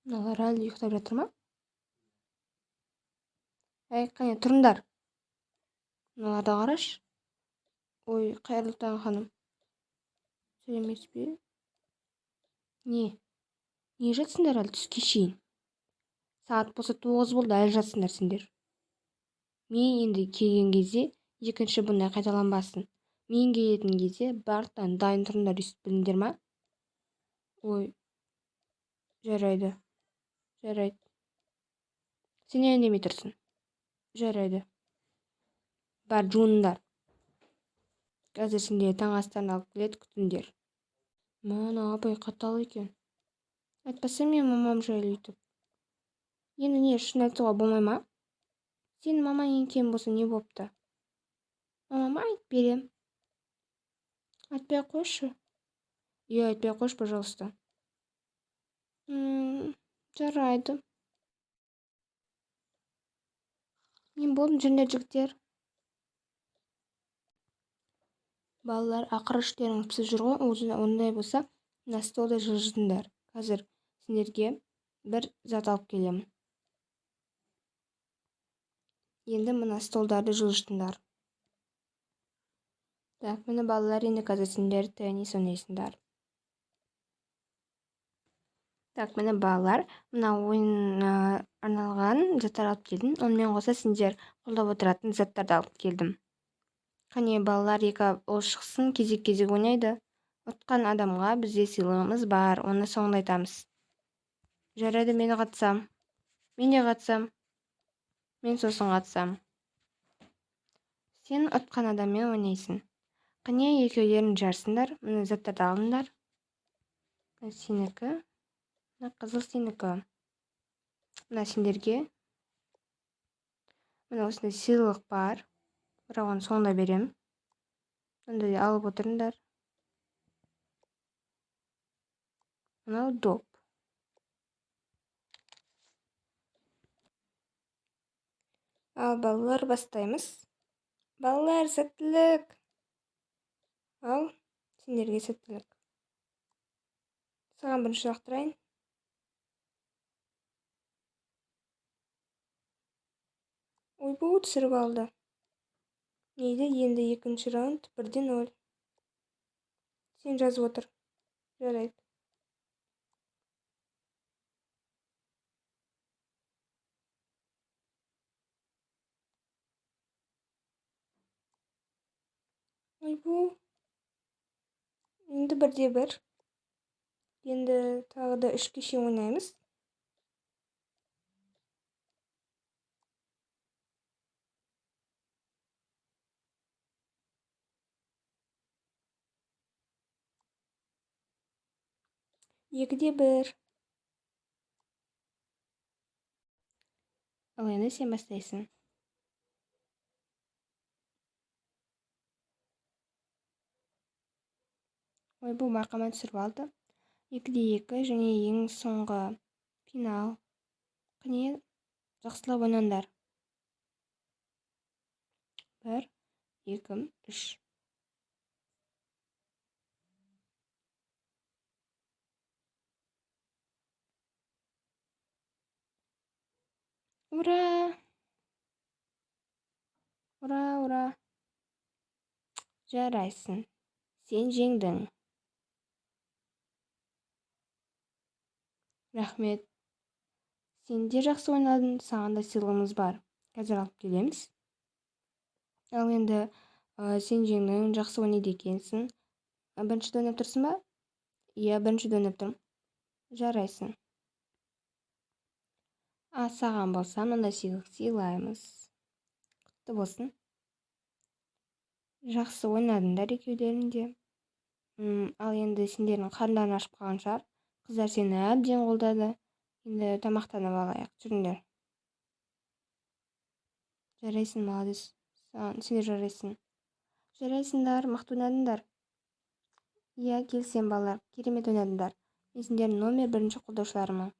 Мыналар әлі ұйықтап жатыр ма? Әй, қане тұрыңдар. Мыналарды қарашы. Ой, қайырлы таң, ханым. Сәлеметсіз бе? Не жатсыңдар әлі түске шейін? Сағат болса 9 болды, әлі жатсыңдар сендер. Мен енді келген кезде екінші бұндай қайталанбасын. Мен келетін кезде барлықтан дайын тұрыңдар, естіп біліңдер ма? Ой, жарайды. Сен не үндемей тұрсың? Жарайды. Бар, жуыныңдар. Қазір сендер таң астарын алып келеді, күтіңдер. Мана апай қатал екен. Айтпаса мен мамам жайлы өйтіп. Енді не, шын айтуға болмай ма? Сенің мамаң екен болса не болыпты? Мамама айтып берем. Айтпай ақ қойшы. Иә, айтпай ақ қойшы, пожалуйста. Жарайды. Мен болдым, жүріңдер жігіттер. Балалар, ақыры іштеріңіз пісіп жүр ғой, ондай болса, мына столды жылжытыңдар. Қазір сендерге бір зат алып келемін. Енді мына столдарды жылжытыңдар. Так, міне балалар, енді қазір сендер теннис ойнайсыңдар. Так, міне балалар, мына ойынға арналған заттар алып келдім. Онымен қоса сендер қолдап отыратын заттарды алып келдім. Қане балалар, екі ол шықсын, кезек-кезек ойнайды. Ұтқан адамға бізде сыйлығымыз бар, оны соңында айтамыз. Жарайды, мен қатысам. Мен де қатысам. Мен сосын қатысам. Сен ұтқан адаммен ойнайсың. Қане екеулерің жарысыңдар, мына заттарды алыңдар. Сенікі. Мына қызыл сенікі. Мына сендерге. Мына осындай сыйлық бар. Бірақ оны соңында берем. Онда алып отырыңдар. Мынау доп. Ал балалар, бастаймыз. Балалар, сәттілік. Ал, сендерге сәттілік. Саған бірінші лақтырайын. Ойбу, түсіріп алды. Нейді, енді екінші раунд 1-0. Сен жазып отыр. Жарайды. Ойбу. Енді 1-1. Енді тағы да 3 кеше ойнаймыз. Екіде 1. Ал енді сен бастайсың. Ойбу, марқама түсіріп алды. 2-де 2 және ең соңғы финал. Қане, жақсылап ойнаңдар. 1, 2, 3. Ура! Ура, ура! Жарайсың. Сен жеңдің. Рахмет. Сен де жақсы ойнадың, саған да сыйлығымыз бар. Қазір алып келеміз. Ал енді сен жеңдің, жақсы ойнайды екенсің. Біріншіде ойнап тұрсың ба? Иә, біріншіде ойнап тұрмын. Жарайсың. Саған болса, мындай сыйлық сыйлаймыз. Құтты болсын. Жақсы ойнадыңдар екеулерің де. Ал енді сендердің қарындарың ашып қалған шығар. Қыздар сені әбден қолдады. Енді тамақтанып алайық. Жүріңдер. Жарайсың, молодец. Сендер жарайсың. Жарайсыңдар, мықты ойнадыңдар. Иә, келсем балалар, керемет ойнадыңдар. Мен сендердің номер 1 қолдаушыларымын.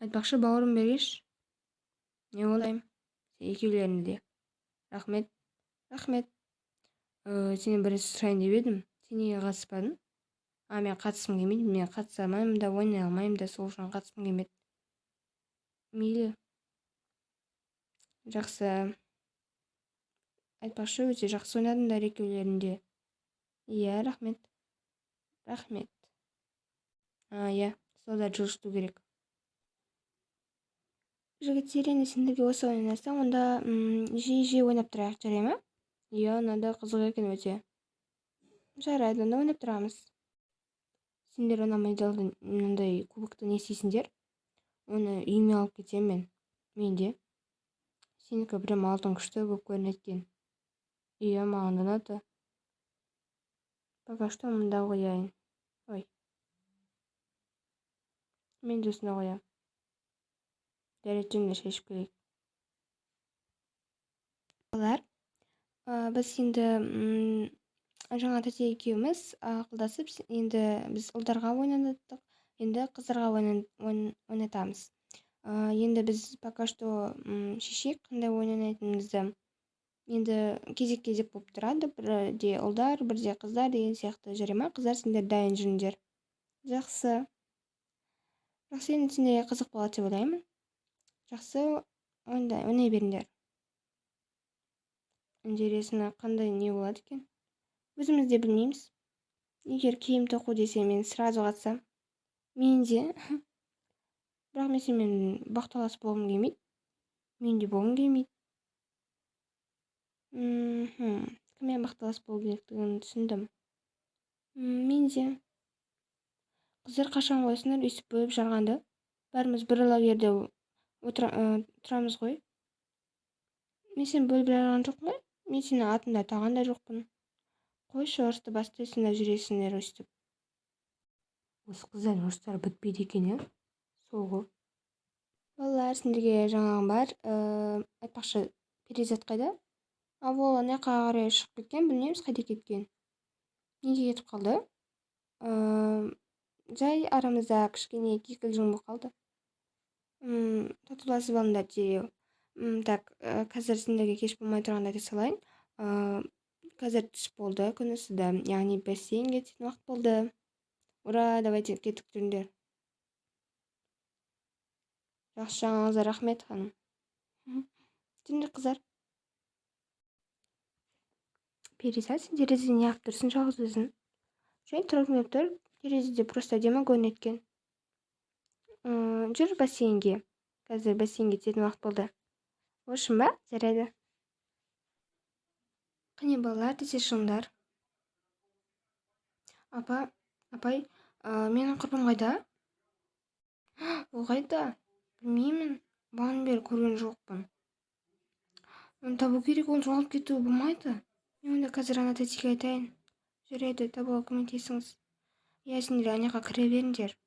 Айтпақшы, бауырым бергеш. Не олайым? Екеулеріңді де. Рахмет. Сенен бірінші сұрайын деп едім. Сен неге қатыспадың? Мен қатысқым келмейді, мен қатыса алмаймын да, ойнай алмаймын да, сол үшін қатысқым келмеді. Мейлі. Жақсы. Айтпақшы, өте жақсы ойнадыңдар екеулерінде. Иә, рахмет. Рахмет. Иә, солдат жылжыту керек. Жігіттер, енді сендерге осы ойын ойнасам, онда жиі ойнап тұрайық, жарай ма? Иә, ұнады, қызық екен өте. Жарайды, онда ойнап тұрамыз. Сендер ана медалды, мынандай кубокты не істейсіңдер? Оны үйіме алып кетемін мен. Менде. Сенікі прям алтын күшті болып көрінеді екен. Иә, маған да ұнады. Пока что мұнда қояйын. Ой. Мен де осында қоямын. Дәретженді шешіп келейік. Балалар, біз енді жаңа тәте екеуміз ақылдасып, енді біз ұлдарға ойнадық, енді қыздарға ойнатамыз. Енді біз пока что шешек қандай ойнайтынымызды. Енді кезек болып тұрады, бірде ұлдар, бірде қыздар деген сияқты, жарай ма? Қыздар, сендер дайын жүріңдер. Жақсы. Жақсы, енді сендерге қызық болады деп ойлаймын. Жақсы, ойнай беріңдер. Интересно, қандай не болады екен? Өзіміз де білмейміз. Егер киім тоқу десе, мен сразу қатысам. Мен де. Бірақ мен сенімен бақталас болғым келмейді. Мен де болғым келмейді. Кіммен бақталас болу керектігін түсіндім. Мен де. Қыздар қашан қойсыңдар, өйстіп бөліп жарғанды. Бәріміз бір лагерьде тұрамыз ғой. Мен сені бөліп жарған жоқпын ғой. Мен сені атында таған да жоқпын. Қойшы, ұрысты бастайсыңдар, жүресіңдер өйстіп. Осы қыздардың ұрыстары бітпейді екен, иә? Сол ғой. Балалар, сендерге жаңағым бар. Айтпақшы, Перизат қайда? Ол ана жаққа қарай шығып кеткен, білмейміз қайда кеткен. Неге кетіп қалды? Жай арамызда кішкене кикілжің болып қалды. Татуласып алыңдар дереу. Так, қазір сендерге кеш болмай тұрғанда айта салайын. Қазір түс болды, күн ысыды, яғни бассейнге түсетін уақыт болды. Ура, давайте кетіп жүріңдер. Жақсы жаңалықтар, рахмет, ханым. Жүріңдер, қыздар. Перизат, сен терезеден неғып тұрсың жалғыз өзің? Және тұрғым келіп тұр, терезеде просто әдемі көрінеді екен. Жүр бассейнге. Қазір бассейнге түсетін уақыт болды.Ошын ба? Жарайды. Қане балалар, тез шығыңдар. Апай, менің құрбым қайда? Ол қайда? Білмеймін. Бағанадан бері көрген жоқпын. Оны табу керек, ол жоғалып кетуі болмайды. Мен онда қазір ана тәтеге айтайын. Жарайды, табуға көмектесіңіз. Иә, сендер ана жаққа кіре беріңдер.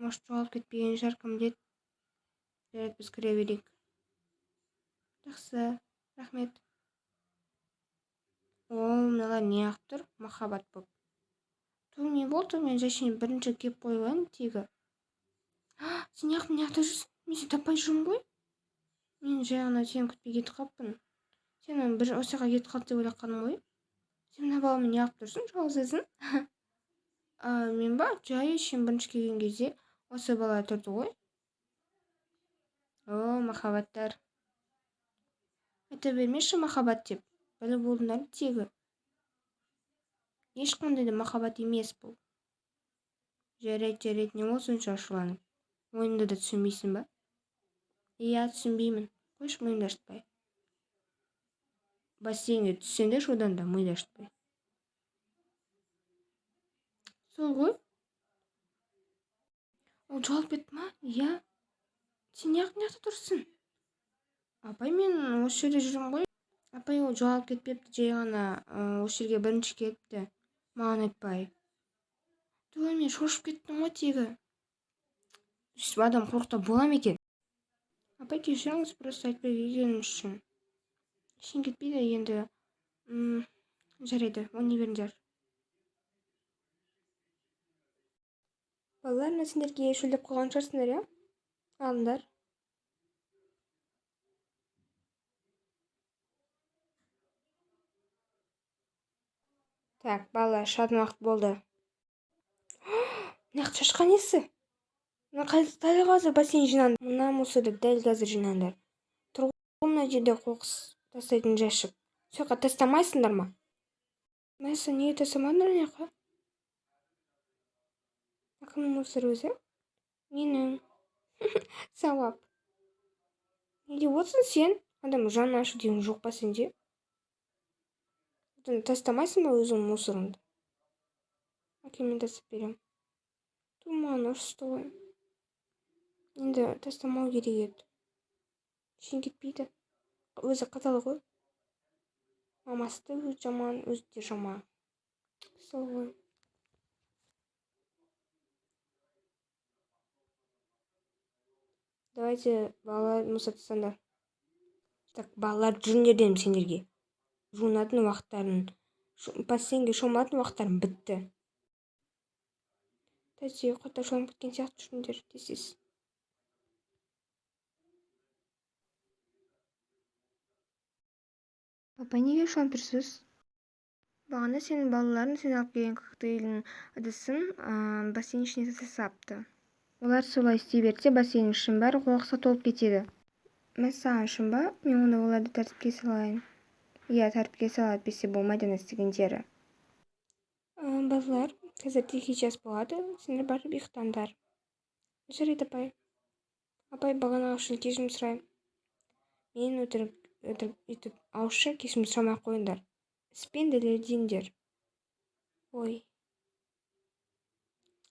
Может, жоғалып кетпеген шығар, кім біледі. Жарайды, біз кіре берейік. Жақсы, рахмет. Мыналар не ағып тұр? Махаббат боп. Не болды? Мен жәшіне бірінші кеп қойылайын тегі. Сен не жақта жүрсің? Мен сені таппай жүрмін ғой. Мен жай ғана сені күтпей кетіп қалыппын. Сен бір осы жаққа кетіп қалды деп ойлап қалдым ғой. Сен мына баламен не ағып тұрсың, жалғыз өзің? Мен ба? Жай сен бірінші келген кезде осы бала тұрды ғой. Махаббаттар. Айта бермеші махаббат деп. Біліп болдыңдар тегі. Ешқандай да махаббат емес бұл. Жарайды, не ол сонша ашуланып? Ойынды да түсінбейсің ба? Иә, түсінбеймін. Қойшы, миымды ашытпай. Бассейнге түссеңдер, одан да миды ашытпай. Сол ғой. Ол жоғалып кетті ма? Иә. Сен неғып тұрсың? Апай, мен осы жерде жүрмін ғой. Апай, ол жоғалып кетпепті, жай ғана осы жерге бірінші келіпті. Маған айтпай. Мен шошып кеттім ғой тегі. Сөйтіп адам қорқытып бола ма екен? Апай, кешіріңіз, просто айтпай келгенім үшін. Ештеңе кетпейді енді. Жарайды, ойнай беріңдер. Балалар, сендерге шөлдеп қалған шығарсыңдар, иә? Алыңдар. Так, балалар, шығатын уақыт болды. Нақ шашқан несі? Мына дәл қазір бассейн жинаңдар. Мына мусорды дәл қазір жинаңдар. Мына жерде қоқыс тастайтын жәшік. Сол жаққа тастамайсыңдар ма? Мәсі, неге тастамадыңдар ана жаққа? Кімнің мусор өзі? Менің. Сауап. Не деп отырсың сен? Адам жанын ашу деген жоқ па сенде? Тастамайсың ба өзің мусорыңды? Әке, мен тастап беремін. Маған ұрысты ғой. Енді тастамау керек еді. Ішің кетпейді. Өзі қатал ғой. Мамасы да өзі жаман, өзі де жаман. Сол ғой. Давайте балалар мусор тастаңдар. Так, балалар жүріңдер дедім сендерге. Жуынатын уақыттарын, бассейнге шомылатын уақыттарын бітті. Тәте, қайта шомылып кеткен сияқты жүріңдер, тез. Папа, неге шомылып тұрсыз? Бағана сенің балаларың сен алып келген коктейльдің ыдысын бассейн ішіне тастапты. Олар солай істей берсе, бассейн ішін бәрі қоқысқа толып кетеді. Мәссаған үшін ба? Мен онда оларды тәртіпке салайын. Иә, тәртіпке сал, әйтпесе болмайды оны істегендері. Балалар, қазір тихий час болады, сендер барып ұйықтаңдар. Жарайды, апай. Апай, бағана үшін кешірім сұраймын. Мен өтірік өйтіп ауызша кешірім сұрамай қойыңдар. Іспен дәлелдеңдер. Ой.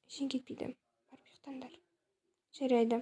Ішің кетпейді. Барып ұйықтаңдар. Жарайды.